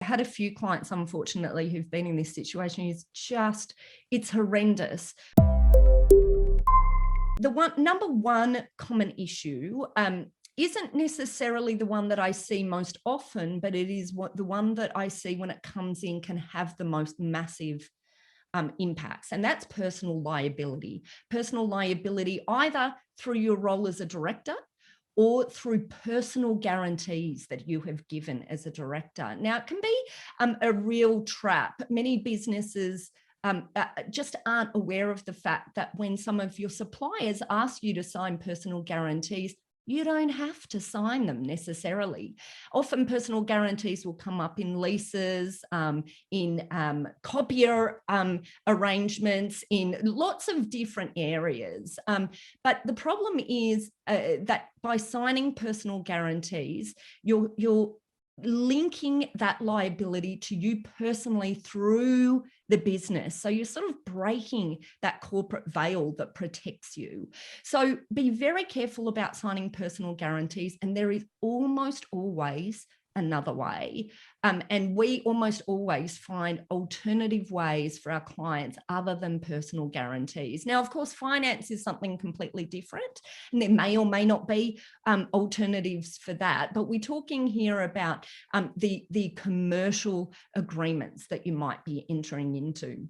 had a few clients, unfortunately, who've been in this situation. It's horrendous. The number one common issue isn't necessarily the one that I see most often, but it is the one that I see when it comes in can have the most massive impacts, and that's personal liability. Personal liability either through your role as a director or through personal guarantees that you have given as a director. Now, it can be a real trap. Many businesses just aren't aware of the fact that when some of your suppliers ask you to sign personal guarantees, you don't have to sign them necessarily. Often personal guarantees will come up in leases, in copier arrangements, in lots of different areas. But the problem is that by signing personal guarantees, you're linking that liability to you personally through the business. So you're sort of breaking that corporate veil that protects you. So be very careful about signing personal guarantees. And there is almost always another way. And we almost always find alternative ways for our clients other than personal guarantees. Now, of course, finance is something completely different, and there may or may not be alternatives for that. But we're talking here about the commercial agreements that you might be entering into.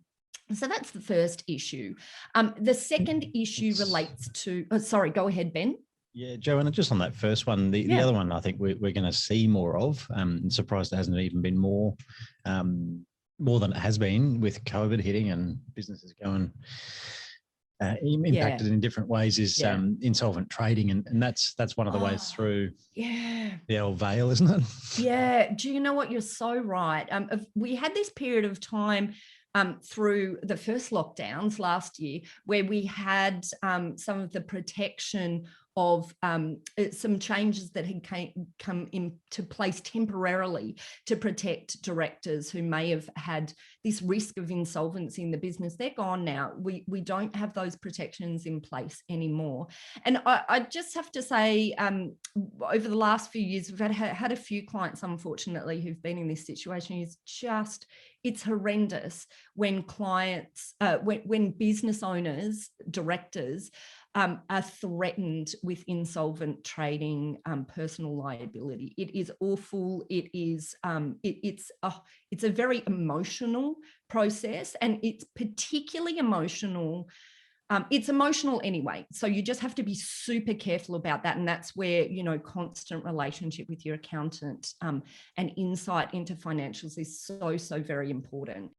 So that's the first issue. The second issue relates to, sorry, go ahead, Ben. Yeah, Joanna, just on that first one, the other one I think we're going to see more of. I'm surprised it hasn't even been more than it has been with COVID hitting and businesses going impacted in different ways is insolvent trading. And that's one of the ways through the old veil, isn't it? Yeah. Do you know what? You're so right. We had this period of time through the first lockdowns last year where we had some of the protection of some changes that had come into place temporarily to protect directors who may have had this risk of insolvency in the business. They're gone now. We don't have those protections in place anymore. And I just have to say, over the last few years, we've had a few clients, unfortunately, who've been in this situation. It's horrendous when clients, when business owners, directors, are threatened with insolvent trading, personal liability. It is awful. It is it's a very emotional process, and it's particularly emotional. It's emotional anyway, so you just have to be super careful about that, and that's where constant relationship with your accountant and insight into financials is so very important.